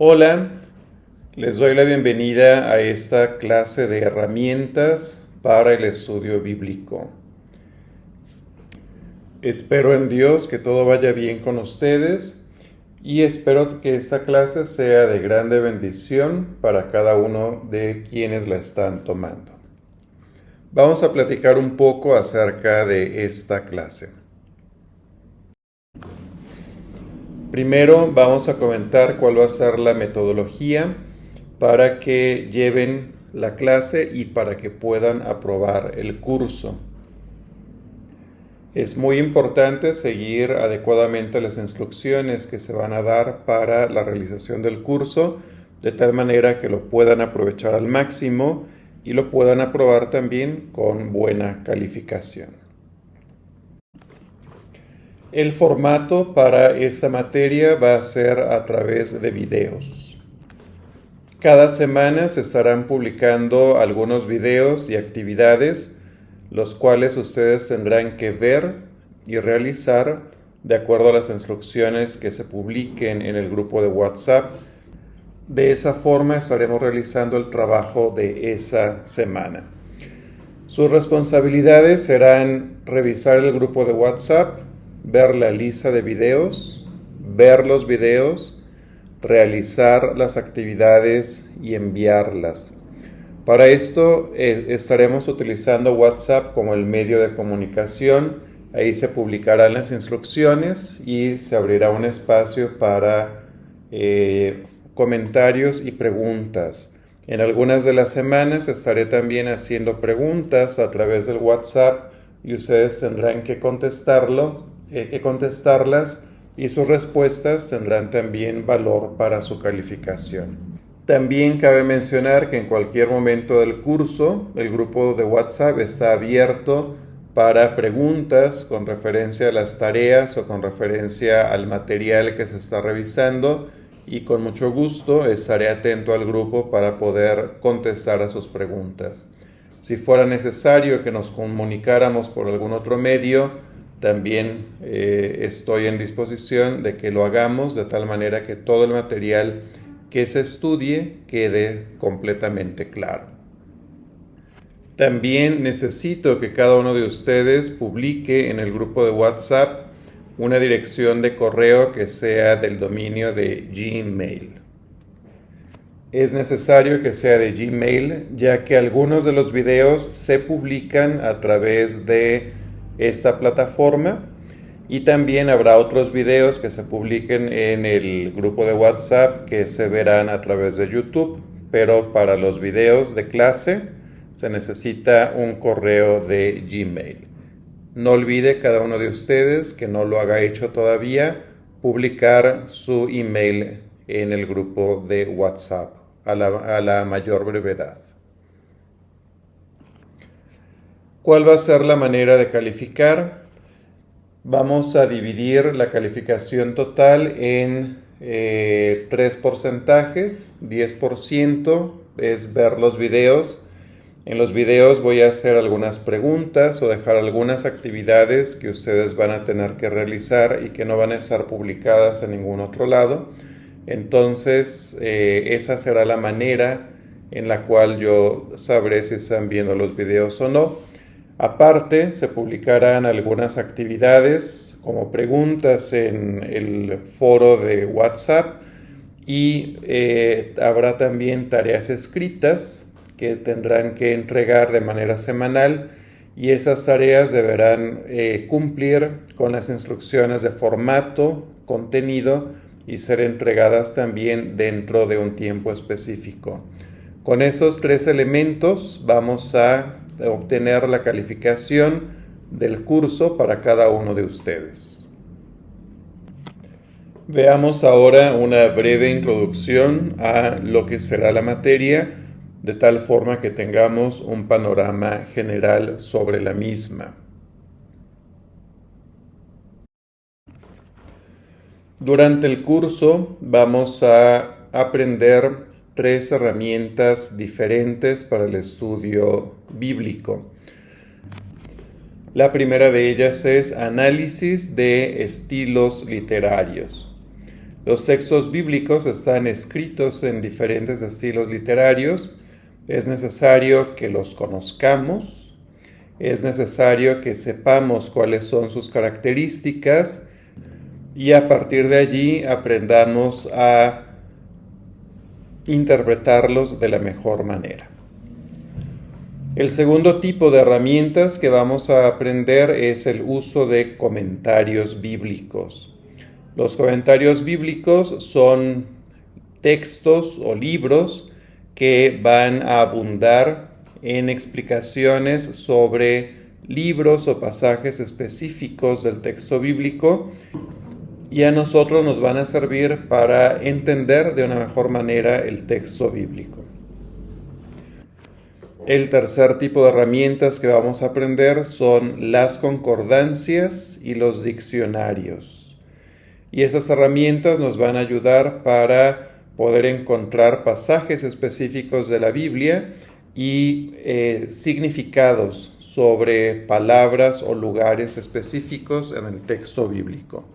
Hola, les doy la bienvenida a esta clase de herramientas para el estudio bíblico. Espero en Dios que todo vaya bien con ustedes y espero que esta clase sea de grande bendición para cada uno de quienes la están tomando. Vamos a platicar un poco acerca de esta clase. Primero vamos a comentar cuál va a ser la metodología para que lleven la clase y para que puedan aprobar el curso. Es muy importante seguir adecuadamente las instrucciones que se van a dar para la realización del curso, de tal manera que lo puedan aprovechar al máximo y lo puedan aprobar también con buena calificación. El formato para esta materia va a ser a través de videos. Cada semana se estarán publicando algunos videos y actividades, los cuales ustedes tendrán que ver y realizar de acuerdo a las instrucciones que se publiquen en el grupo de WhatsApp. De esa forma estaremos realizando el trabajo de esa semana. Sus responsabilidades serán revisar el grupo de WhatsApp, ver la lista de videos, ver los videos, realizar las actividades y enviarlas. Para esto estaremos utilizando WhatsApp como el medio de comunicación. Ahí se publicarán las instrucciones y se abrirá un espacio para comentarios y preguntas. En algunas de las semanas estaré también haciendo preguntas a través del WhatsApp y ustedes tendrán que contestarlas y sus respuestas tendrán también valor para su calificación. También cabe mencionar que en cualquier momento del curso el grupo de WhatsApp está abierto para preguntas con referencia a las tareas o con referencia al material que se está revisando, y con mucho gusto estaré atento al grupo para poder contestar a sus preguntas. Si fuera necesario que nos comunicáramos por algún otro medio, también estoy en disposición de que lo hagamos de tal manera que todo el material que se estudie quede completamente claro. También necesito que cada uno de ustedes publique en el grupo de WhatsApp una dirección de correo que sea del dominio de Gmail. Es necesario que sea de Gmail, ya que algunos de los videos se publican a través de esta plataforma y también habrá otros videos que se publiquen en el grupo de WhatsApp que se verán a través de YouTube, pero para los videos de clase se necesita un correo de Gmail. No olvide cada uno de ustedes que no lo haga hecho todavía, publicar su email en el grupo de WhatsApp a la mayor brevedad. ¿Cuál va a ser la manera de calificar? Vamos a dividir la calificación total en 3 porcentajes. 10% es ver los videos. En los videos voy a hacer algunas preguntas o dejar algunas actividades que ustedes van a tener que realizar y que no van a estar publicadas en ningún otro lado. Entonces, esa será la manera en la cual yo sabré si están viendo los videos o no. Aparte, se publicarán algunas actividades como preguntas en el foro de WhatsApp y habrá también tareas escritas que tendrán que entregar de manera semanal, y esas tareas deberán cumplir con las instrucciones de formato, contenido y ser entregadas también dentro de un tiempo específico. Con esos 3 elementos vamos a obtener la calificación del curso para cada uno de ustedes. Veamos ahora una breve introducción a lo que será la materia, de tal forma que tengamos un panorama general sobre la misma. Durante el curso vamos a aprender 3 herramientas diferentes para el estudio bíblico. La primera de ellas es análisis de estilos literarios. Los textos bíblicos están escritos en diferentes estilos literarios. Es necesario que los conozcamos, es necesario que sepamos cuáles son sus características y a partir de allí aprendamos a interpretarlos de la mejor manera. El segundo tipo de herramientas que vamos a aprender es el uso de comentarios bíblicos. Los comentarios bíblicos son textos o libros que van a abundar en explicaciones sobre libros o pasajes específicos del texto bíblico y a nosotros nos van a servir para entender de una mejor manera el texto bíblico. El tercer tipo de herramientas que vamos a aprender son las concordancias y los diccionarios. Y esas herramientas nos van a ayudar para poder encontrar pasajes específicos de la Biblia y significados sobre palabras o lugares específicos en el texto bíblico.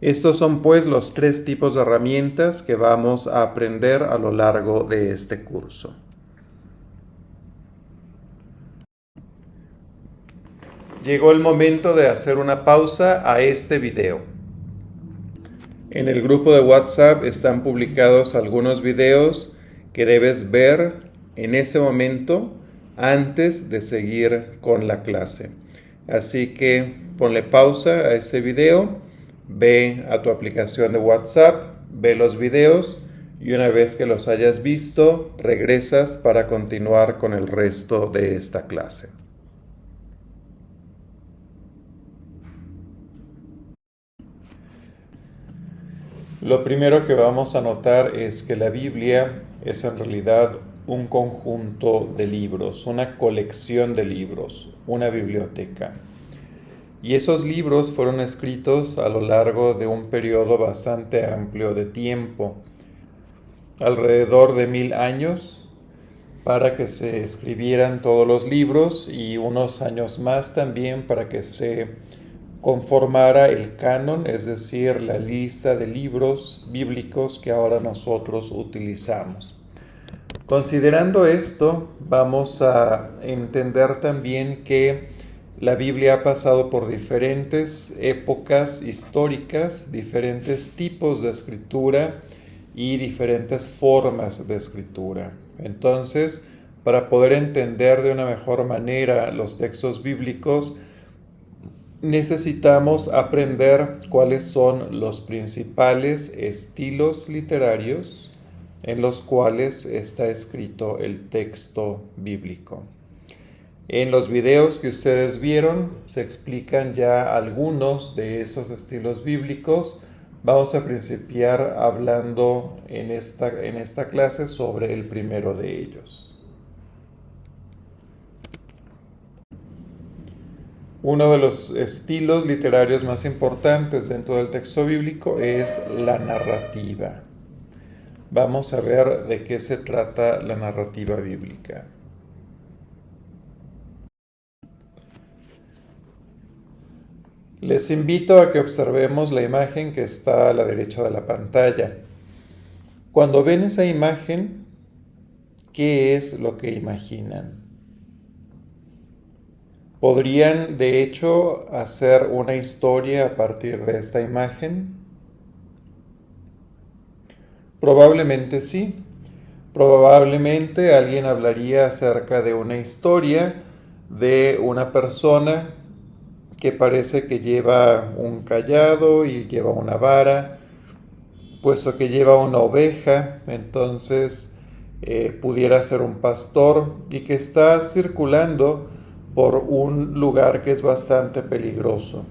Estos son pues los tres tipos de herramientas que vamos a aprender a lo largo de este curso. Llegó el momento de hacer una pausa a este video. En el grupo de WhatsApp están publicados algunos videos que debes ver en ese momento antes de seguir con la clase. Así que ponle pausa a este video, ve a tu aplicación de WhatsApp, ve los videos y una vez que los hayas visto, regresas para continuar con el resto de esta clase. Lo primero que vamos a notar es que la Biblia es en realidad un conjunto de libros, una colección de libros, una biblioteca. Y esos libros fueron escritos a lo largo de un periodo bastante amplio de tiempo, alrededor de 1000 años, para que se escribieran todos los libros y unos años más también para que se conformara el canon, es decir, la lista de libros bíblicos que ahora nosotros utilizamos. Considerando esto, vamos a entender también que la Biblia ha pasado por diferentes épocas históricas, diferentes tipos de escritura y diferentes formas de escritura. Entonces, para poder entender de una mejor manera los textos bíblicos, necesitamos aprender cuáles son los principales estilos literarios en los cuales está escrito el texto bíblico. En los videos que ustedes vieron se explican ya algunos de esos estilos bíblicos. Vamos a principiar hablando en esta clase sobre el primero de ellos. Uno de los estilos literarios más importantes dentro del texto bíblico es la narrativa. Vamos a ver de qué se trata la narrativa bíblica. Les invito a que observemos la imagen que está a la derecha de la pantalla. Cuando ven esa imagen, ¿qué es lo que imaginan? ¿Podrían, de hecho, hacer una historia a partir de esta imagen? Probablemente sí. Probablemente alguien hablaría acerca de una historia de una persona que parece que lleva un cayado y lleva una vara, puesto que lleva una oveja, entonces pudiera ser un pastor y que está circulando por un lugar que es bastante peligroso.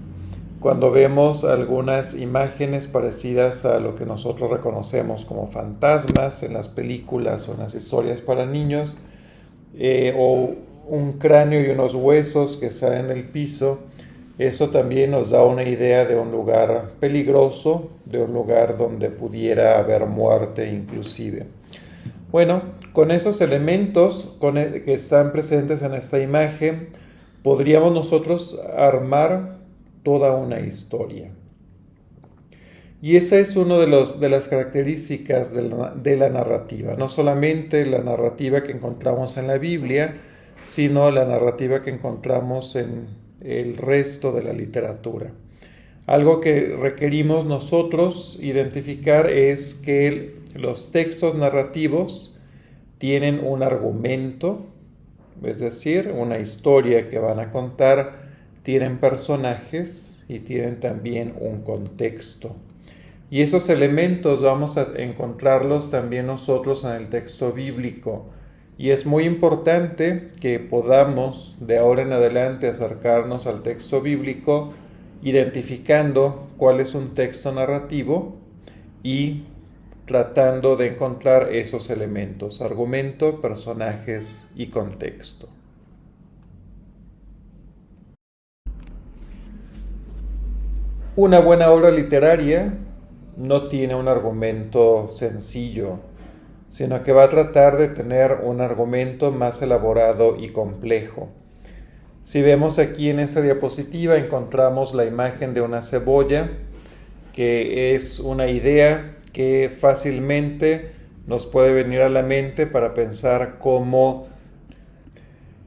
Cuando vemos algunas imágenes parecidas a lo que nosotros reconocemos como fantasmas en las películas o en las historias para niños, o un cráneo y unos huesos que salen en el piso, eso también nos da una idea de un lugar peligroso, de un lugar donde pudiera haber muerte inclusive. Bueno, con esos elementos que están presentes en esta imagen, podríamos nosotros armar toda una historia. Y esa es una de las características de la narrativa, no solamente la narrativa que encontramos en la Biblia, sino la narrativa que encontramos en el resto de la literatura. Algo que requerimos nosotros identificar es que los textos narrativos tienen un argumento, es decir, una historia que van a contar, tienen personajes y tienen también un contexto. Y esos elementos vamos a encontrarlos también nosotros en el texto bíblico. Y es muy importante que podamos de ahora en adelante acercarnos al texto bíblico identificando cuál es un texto narrativo y tratando de encontrar esos elementos: argumento, personajes y contexto. Una buena obra literaria no tiene un argumento sencillo, sino que va a tratar de tener un argumento más elaborado y complejo. Si vemos aquí en esa diapositiva, encontramos la imagen de una cebolla, que es una idea que fácilmente nos puede venir a la mente para pensar cómo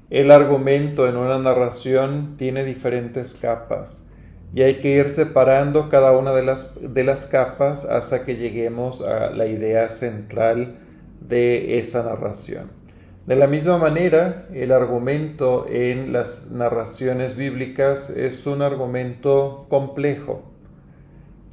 el argumento en una narración tiene diferentes capas. Y hay que ir separando cada una de las capas hasta que lleguemos a la idea central de esa narración. De la misma manera, el argumento en las narraciones bíblicas es un argumento complejo,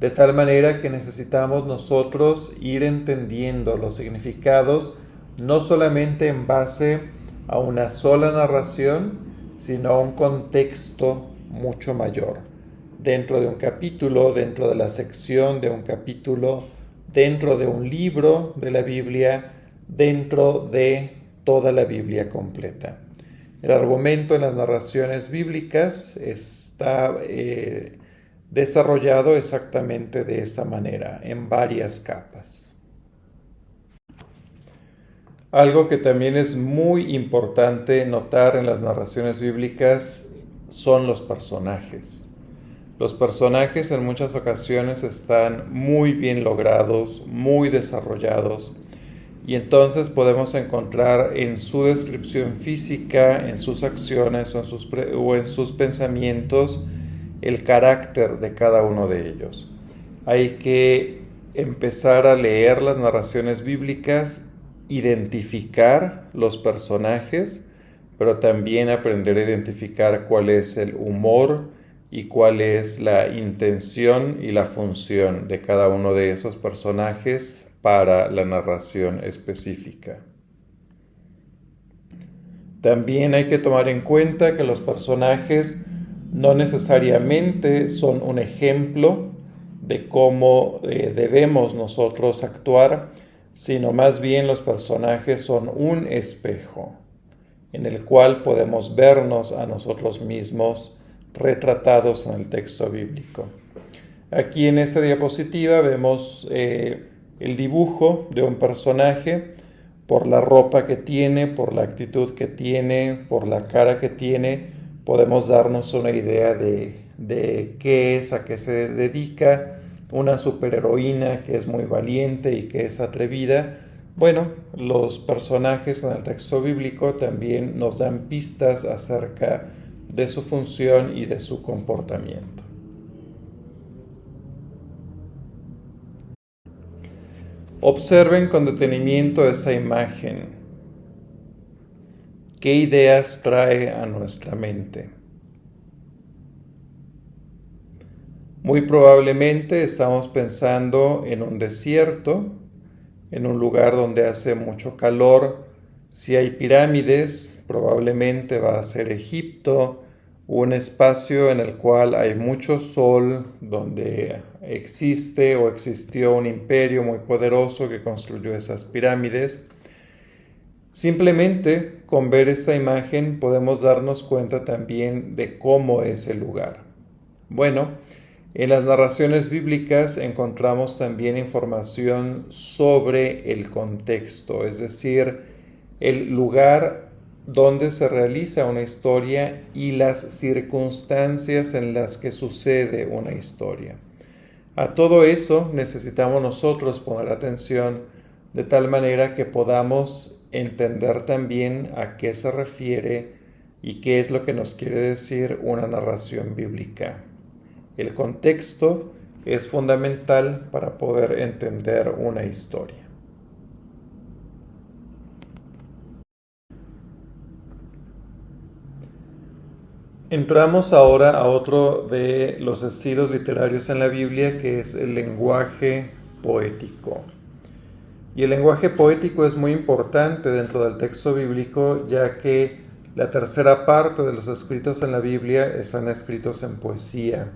de tal manera que necesitamos nosotros ir entendiendo los significados no solamente en base a una sola narración, sino a un contexto mucho mayor. Dentro de un capítulo, dentro de la sección de un capítulo, dentro de un libro de la Biblia, dentro de toda la Biblia completa. El argumento en las narraciones bíblicas está desarrollado exactamente de esta manera, en varias capas. Algo que también es muy importante notar en las narraciones bíblicas son los personajes. Los personajes en muchas ocasiones están muy bien logrados, muy desarrollados, y entonces podemos encontrar en su descripción física, en sus acciones o en sus pensamientos el carácter de cada uno de ellos. Hay que empezar a leer las narraciones bíblicas, identificar los personajes, pero también aprender a identificar cuál es el humor y cuál es la intención y la función de cada uno de esos personajes para la narración específica. También hay que tomar en cuenta que los personajes no necesariamente son un ejemplo de cómo debemos nosotros actuar, sino más bien los personajes son un espejo en el cual podemos vernos a nosotros mismos retratados en el texto bíblico. Aquí en esta diapositiva vemos el dibujo de un personaje por la ropa que tiene, por la actitud que tiene, por la cara que tiene. Podemos darnos una idea de qué es, a qué se dedica. Una superheroína que es muy valiente y que es atrevida. Bueno, los personajes en el texto bíblico también nos dan pistas acerca de su función y de su comportamiento. Observen con detenimiento esa imagen. ¿Qué ideas trae a nuestra mente? Muy probablemente estamos pensando en un desierto, en un lugar donde hace mucho calor. Si hay pirámides, probablemente va a ser Egipto, un espacio en el cual hay mucho sol, donde existe o existió un imperio muy poderoso que construyó esas pirámides. Simplemente con ver esta imagen podemos darnos cuenta también de cómo es el lugar. Bueno, en las narraciones bíblicas encontramos también información sobre el contexto, es decir, el lugar donde se realiza una historia y las circunstancias en las que sucede una historia. A todo eso necesitamos nosotros poner atención de tal manera que podamos entender también a qué se refiere y qué es lo que nos quiere decir una narración bíblica. El contexto es fundamental para poder entender una historia. Entramos ahora a otro de los estilos literarios en la Biblia, que es el lenguaje poético. Y el lenguaje poético es muy importante dentro del texto bíblico, ya que la tercera parte de los escritos en la Biblia están escritos en poesía.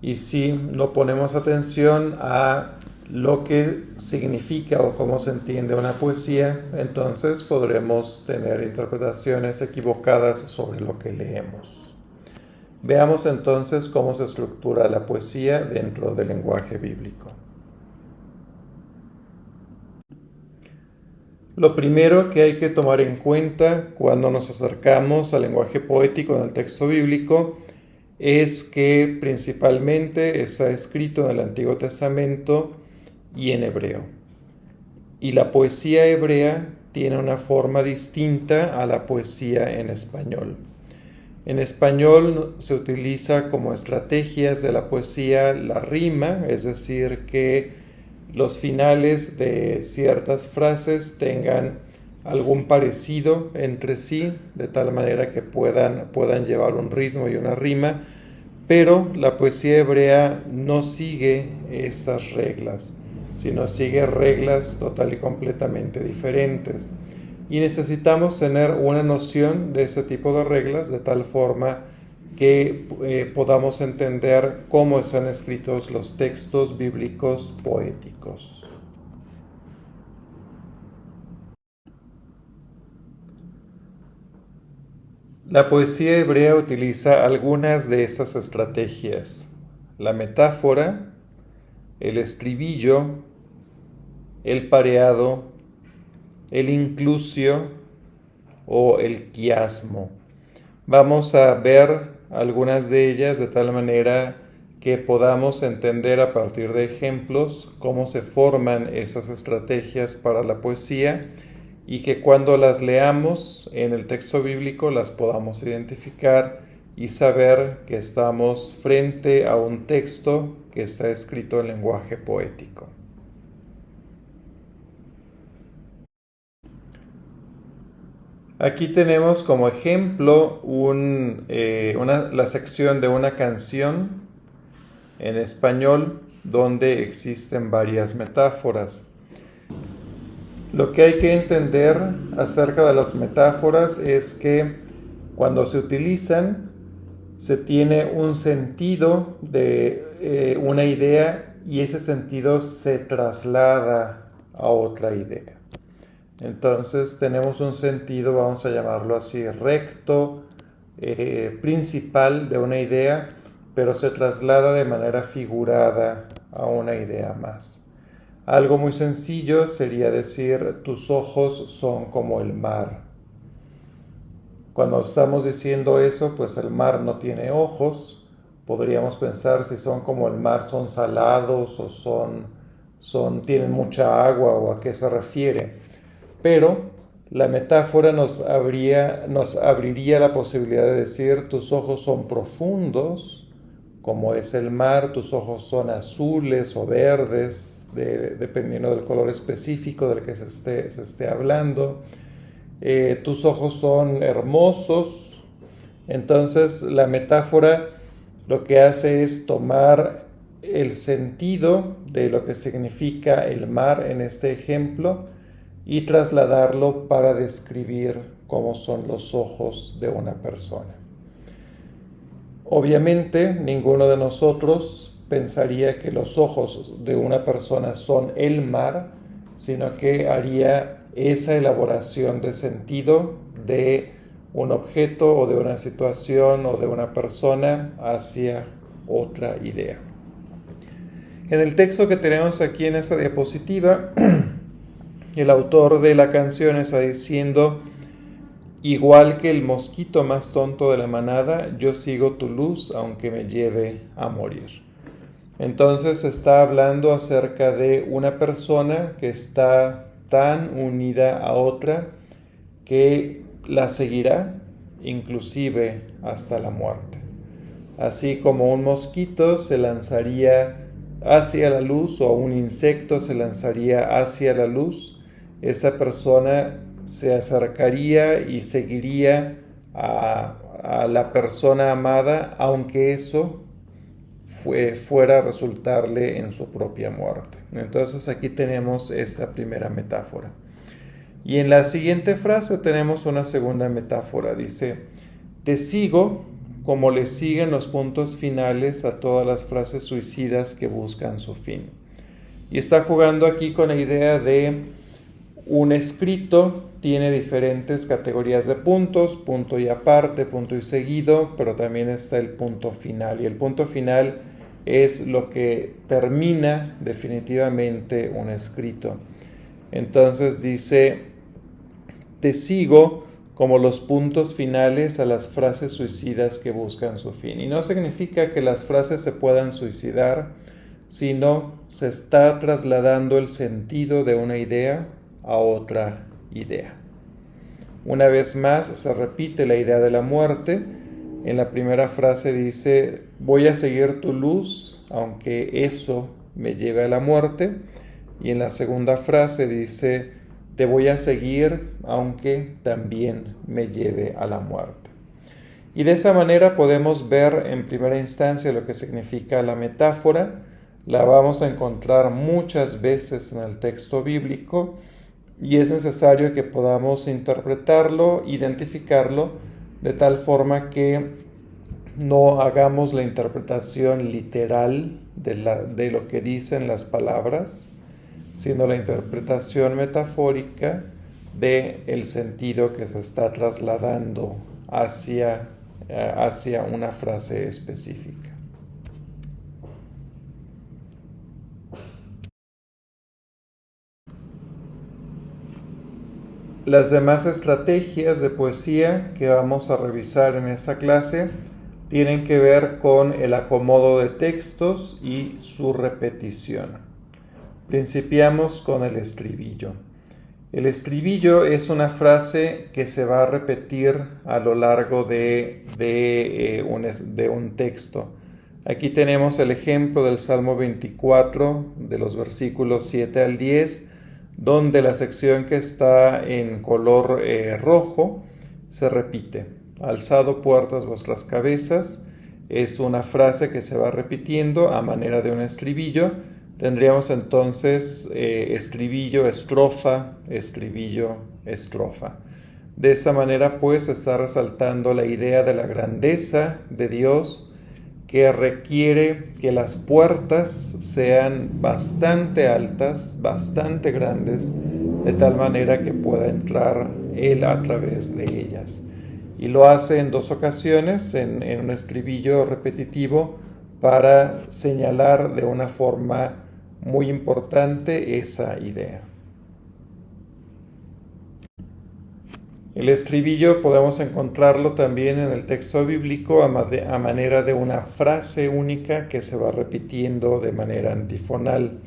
Y si no ponemos atención a lo que significa o cómo se entiende una poesía, entonces podremos tener interpretaciones equivocadas sobre lo que leemos. Veamos entonces cómo se estructura la poesía dentro del lenguaje bíblico. Lo primero que hay que tomar en cuenta cuando nos acercamos al lenguaje poético en el texto bíblico es que principalmente está escrito en el Antiguo Testamento y en hebreo. Y la poesía hebrea tiene una forma distinta a la poesía en español. En español se utiliza como estrategias de la poesía la rima, es decir, que los finales de ciertas frases tengan algún parecido entre sí, de tal manera que puedan llevar un ritmo y una rima, pero la poesía hebrea no sigue estas reglas, sino sigue reglas total y completamente diferentes. Y necesitamos tener una noción de ese tipo de reglas de tal forma que podamos entender cómo están escritos los textos bíblicos poéticos. La poesía hebrea utiliza algunas de esas estrategias: la metáfora, el estribillo, el pareado, el inclusio o el quiasmo. Vamos a ver algunas de ellas de tal manera que podamos entender a partir de ejemplos cómo se forman esas estrategias para la poesía y que cuando las leamos en el texto bíblico las podamos identificar y saber que estamos frente a un texto que está escrito en lenguaje poético. Aquí tenemos como ejemplo la sección de una canción en español donde existen varias metáforas. Lo que hay que entender acerca de las metáforas es que cuando se utilizan se tiene un sentido de una idea y ese sentido se traslada a otra idea. Entonces tenemos un sentido, vamos a llamarlo así, recto, principal de una idea, pero se traslada de manera figurada a una idea más. Algo muy sencillo sería decir, tus ojos son como el mar. Cuando estamos diciendo eso, pues el mar no tiene ojos. Podríamos pensar si son como el mar, son salados o tienen mucha agua o a qué se refiere. Pero la metáfora nos abriría la posibilidad de decir, tus ojos son profundos, como es el mar, tus ojos son azules o verdes, dependiendo del color específico del que se esté hablando. Tus ojos son hermosos. Entonces la metáfora lo que hace es tomar el sentido de lo que significa el mar en este ejemplo y trasladarlo para describir cómo son los ojos de una persona. Obviamente, ninguno de nosotros pensaría que los ojos de una persona son el mar, sino que haría esa elaboración de sentido de un objeto o de una situación o de una persona hacia otra idea. En el texto que tenemos aquí en esta diapositiva, el autor de la canción está diciendo, igual que el mosquito más tonto de la manada, yo sigo tu luz aunque me lleve a morir. Entonces está hablando acerca de una persona que está tan unida a otra que la seguirá inclusive hasta la muerte. Así como un mosquito se lanzaría hacia la luz o un insecto se lanzaría hacia la luz, esa persona se acercaría y seguiría a la persona amada, aunque eso fuera a resultarle en su propia muerte. Entonces aquí tenemos esta primera metáfora. Y en la siguiente frase tenemos una segunda metáfora. Dice, te sigo como le siguen los puntos finales a todas las frases suicidas que buscan su fin. Y está jugando aquí con la idea de un escrito tiene diferentes categorías de puntos, punto y aparte, punto y seguido, pero también está el punto final. Y el punto final es lo que termina definitivamente un escrito. Entonces dice, te sigo como los puntos finales a las frases suicidas que buscan su fin. Y no significa que las frases se puedan suicidar, sino se está trasladando el sentido de una idea a otra idea. Una vez más se repite la idea de la muerte. En la primera frase dice, voy a seguir tu luz, aunque eso me lleve a la muerte. Y en la segunda frase dice, te voy a seguir, aunque también me lleve a la muerte. Y de esa manera podemos ver en primera instancia lo que significa la metáfora. La vamos a encontrar muchas veces en el texto bíblico y es necesario que podamos interpretarlo, identificarlo, de tal forma que no hagamos la interpretación literal de lo que dicen las palabras, sino la interpretación metafórica del sentido que se está trasladando hacia una frase específica. Las demás estrategias de poesía que vamos a revisar en esta clase tienen que ver con el acomodo de textos y su repetición. Principiamos con el estribillo. El estribillo es una frase que se va a repetir a lo largo de un texto. Aquí tenemos el ejemplo del Salmo 24, de los versículos 7 al 10, donde la sección que está en color rojo se repite. Alzado puertas vuestras cabezas, es una frase que se va repitiendo a manera de un estribillo. Tendríamos entonces estribillo, estrofa, estribillo, estrofa. De esa manera pues está resaltando la idea de la grandeza de Dios, que requiere que las puertas sean bastante altas, bastante grandes, de tal manera que pueda entrar Él a través de ellas. Y lo hace en dos ocasiones, en un estribillo repetitivo, para señalar de una forma muy importante esa idea. El estribillo podemos encontrarlo también en el texto bíblico a manera de una frase única que se va repitiendo de manera antifonal.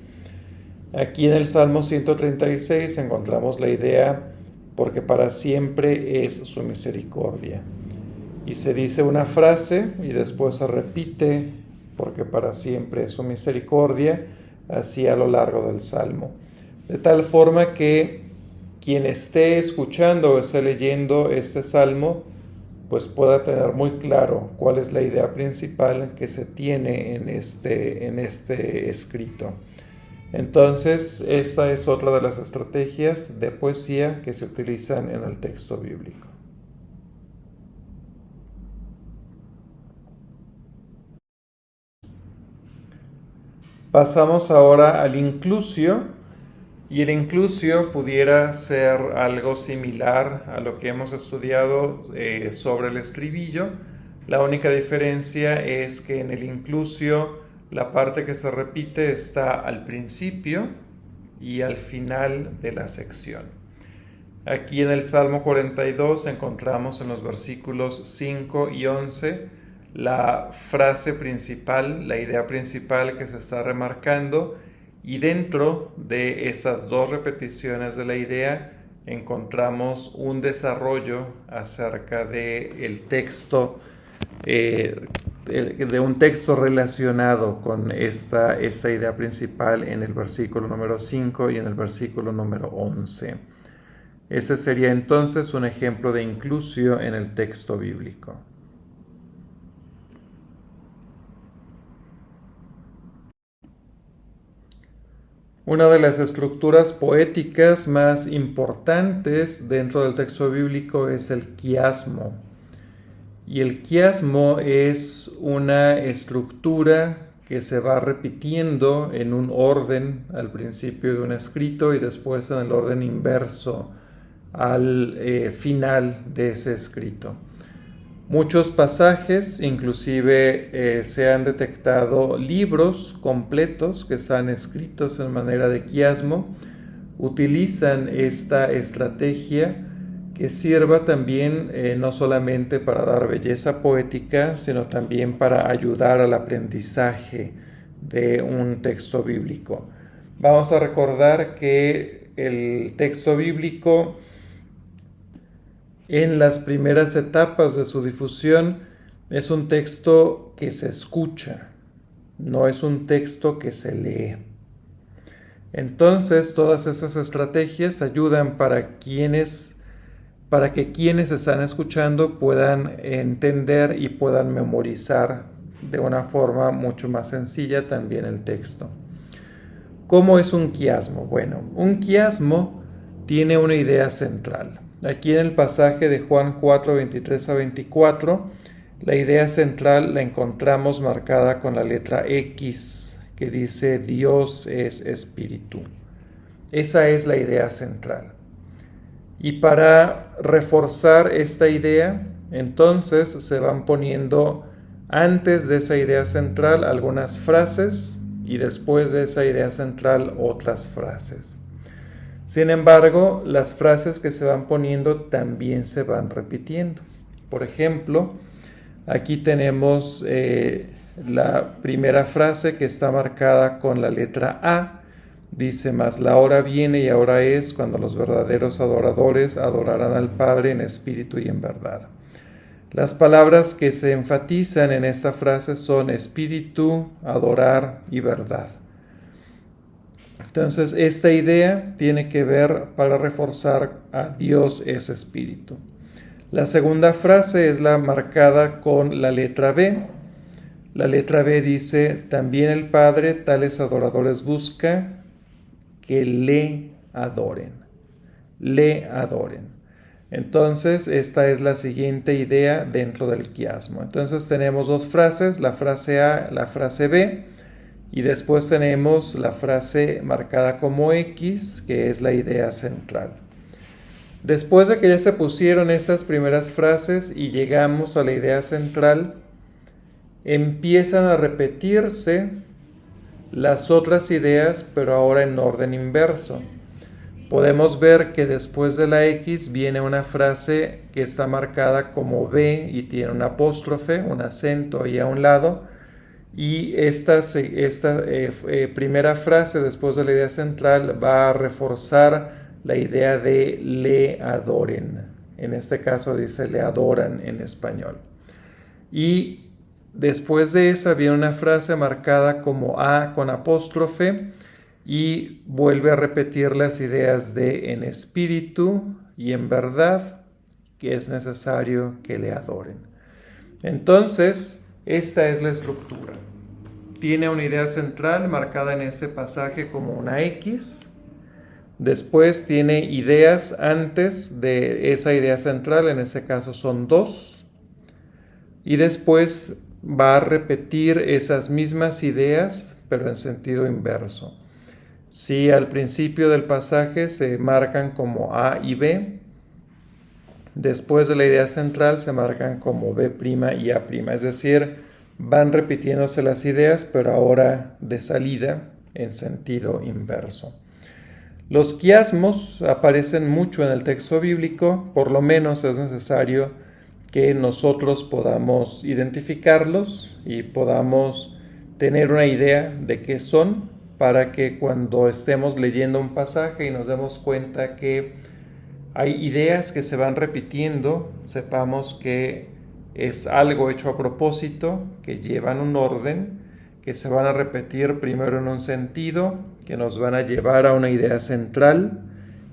Aquí en el Salmo 136 encontramos la idea porque para siempre es su misericordia. Y se dice una frase y después se repite porque para siempre es su misericordia, así a lo largo del Salmo. De tal forma que quien esté escuchando o esté leyendo este salmo, pues pueda tener muy claro cuál es la idea principal que se tiene en este escrito. Entonces, esta es otra de las estrategias de poesía que se utilizan en el texto bíblico. Pasamos ahora al inclusio. Y el inclusio pudiera ser algo similar a lo que hemos estudiado sobre el estribillo. La única diferencia es que en el inclusio la parte que se repite está al principio y al final de la sección. Aquí en el Salmo 42 encontramos en los versículos 5 y 11 la frase principal, la idea principal que se está remarcando, y dentro de esas dos repeticiones de la idea encontramos un desarrollo acerca del texto, de un texto relacionado con esta idea principal en el versículo número 5 y en el versículo número 11. Ese sería entonces un ejemplo de inclusio en el texto bíblico. Una de las estructuras poéticas más importantes dentro del texto bíblico es el quiasmo. Y el quiasmo es una estructura que se va repitiendo en un orden al principio de un escrito y después en el orden inverso al final de ese escrito. Muchos pasajes, inclusive se han detectado libros completos que están escritos en manera de quiasmo, utilizan esta estrategia que sirva también no solamente para dar belleza poética, sino también para ayudar al aprendizaje de un texto bíblico. Vamos a recordar que el texto bíblico, en las primeras etapas de su difusión, es un texto que se escucha, no es un texto que se lee. Entonces, todas esas estrategias ayudan para que quienes están escuchando puedan entender y puedan memorizar de una forma mucho más sencilla también el texto. ¿Cómo es un quiasmo? Bueno, un quiasmo tiene una idea central. Aquí en el pasaje de Juan 4, 23 a 24, la idea central la encontramos marcada con la letra X, que dice Dios es espíritu. Esa es la idea central. Y para reforzar esta idea, entonces se van poniendo antes de esa idea central algunas frases y después de esa idea central otras frases. Sin embargo, las frases que se van poniendo también se van repitiendo. Por ejemplo, aquí tenemos la primera frase que está marcada con la letra A. Dice, mas la hora viene y ahora es cuando los verdaderos adoradores adorarán al Padre en espíritu y en verdad. Las palabras que se enfatizan en esta frase son espíritu, adorar y verdad. Entonces, esta idea tiene que ver para reforzar a Dios es espíritu. La segunda frase es la marcada con la letra B. La letra B dice, también el Padre tales adoradores busca que le adoren. Le adoren. Entonces, esta es la siguiente idea dentro del quiasmo. Entonces, tenemos dos frases, la frase A, la frase B, y después tenemos la frase marcada como X, que es la idea central. Después de que ya se pusieron esas primeras frases y llegamos a la idea central, empiezan a repetirse las otras ideas, pero ahora en orden inverso. Podemos ver que después de la X viene una frase que está marcada como B y tiene un apóstrofe, un acento ahí a un lado. Y esta primera frase después de la idea central va a reforzar la idea de le adoren. En este caso dice le adoran en español. Y después de esa viene una frase marcada como A con apóstrofe y vuelve a repetir las ideas de en espíritu y en verdad que es necesario que le adoren. Entonces, esta es la estructura. Tiene una idea central marcada en este pasaje como una X. Después tiene ideas antes de esa idea central, en este caso son dos. Y después va a repetir esas mismas ideas, pero en sentido inverso. Si al principio del pasaje se marcan como A y B, después de la idea central se marcan como B' y A', es decir, van repitiéndose las ideas, pero ahora de salida en sentido inverso. Los quiasmos aparecen mucho en el texto bíblico, por lo menos es necesario que nosotros podamos identificarlos y podamos tener una idea de qué son, para que cuando estemos leyendo un pasaje y nos demos cuenta que hay ideas que se van repitiendo, sepamos que es algo hecho a propósito, que llevan un orden, que se van a repetir primero en un sentido, que nos van a llevar a una idea central,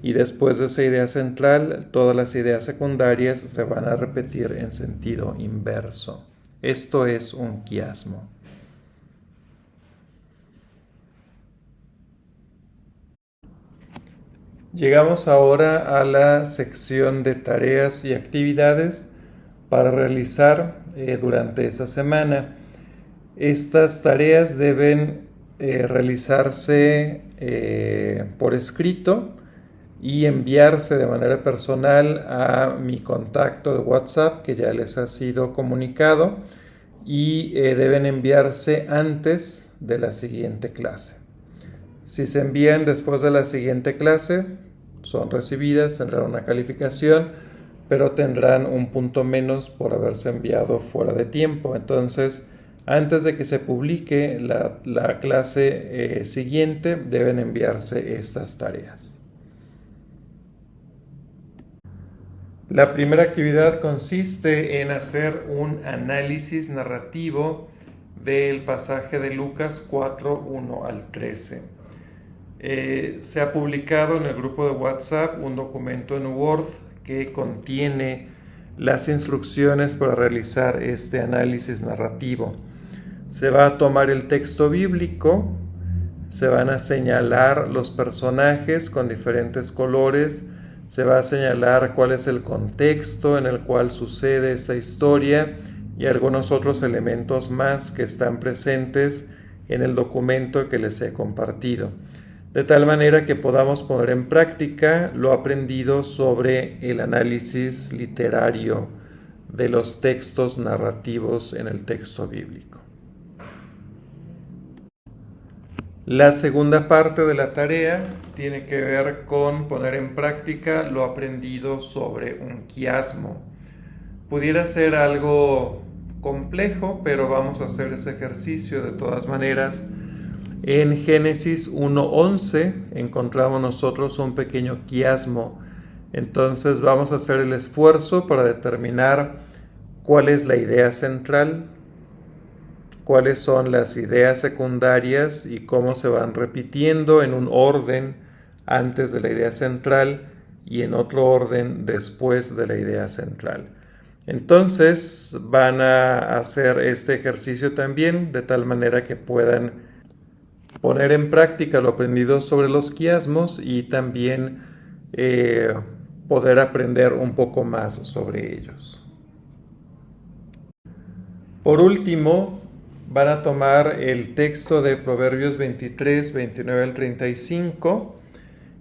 y después de esa idea central, todas las ideas secundarias se van a repetir en sentido inverso. Esto es un quiasmo. Llegamos ahora a la sección de tareas y actividades para realizar durante esa semana. Estas tareas deben realizarse por escrito y enviarse de manera personal a mi contacto de WhatsApp, que ya les ha sido comunicado, y deben enviarse antes de la siguiente clase. Si se envían después de la siguiente clase, son recibidas, tendrán una calificación, pero tendrán un punto menos por haberse enviado fuera de tiempo. Entonces, antes de que se publique la clase siguiente, deben enviarse estas tareas. La primera actividad consiste en hacer un análisis narrativo del pasaje de Lucas 4, 1 al 13. Se ha publicado en el grupo de WhatsApp un documento en Word que contiene las instrucciones para realizar este análisis narrativo. Se va a tomar el texto bíblico, se van a señalar los personajes con diferentes colores, se va a señalar cuál es el contexto en el cual sucede esa historia y algunos otros elementos más que están presentes en el documento que les he compartido, de tal manera que podamos poner en práctica lo aprendido sobre el análisis literario de los textos narrativos en el texto bíblico. La segunda parte de la tarea tiene que ver con poner en práctica lo aprendido sobre un quiasmo. Pudiera ser algo complejo, pero vamos a hacer ese ejercicio de todas maneras. En Génesis 1:11 encontramos nosotros un pequeño quiasmo. Entonces vamos a hacer el esfuerzo para determinar cuál es la idea central, cuáles son las ideas secundarias y cómo se van repitiendo en un orden antes de la idea central y en otro orden después de la idea central. Entonces van a hacer este ejercicio también de tal manera que puedan poner en práctica lo aprendido sobre los quiasmos y también poder aprender un poco más sobre ellos. Por último, van a tomar el texto de Proverbios 23, 29 al 35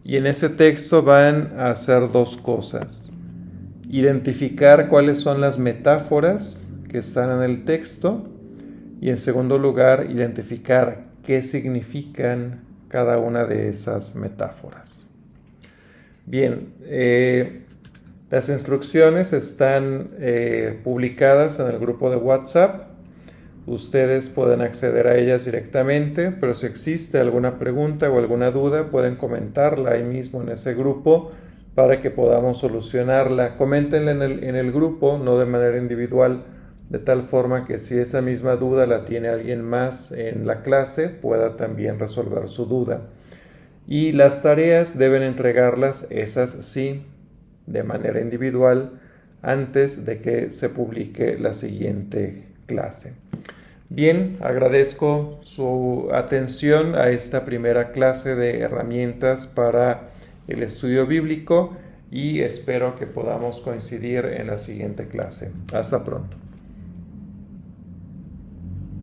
y en ese texto van a hacer dos cosas. Identificar cuáles son las metáforas que están en el texto y en segundo lugar, identificar qué significan cada una de esas metáforas. Bien, las instrucciones están publicadas en el grupo de WhatsApp. Ustedes pueden acceder a ellas directamente, pero si existe alguna pregunta o alguna duda, pueden comentarla ahí mismo en ese grupo para que podamos solucionarla. Coméntenla en el grupo, no de manera individual, de tal forma que si esa misma duda la tiene alguien más en la clase, pueda también resolver su duda. Y las tareas deben entregarlas, esas sí, de manera individual, antes de que se publique la siguiente clase. Bien, agradezco su atención a esta primera clase de herramientas para el estudio bíblico y espero que podamos coincidir en la siguiente clase. Hasta pronto.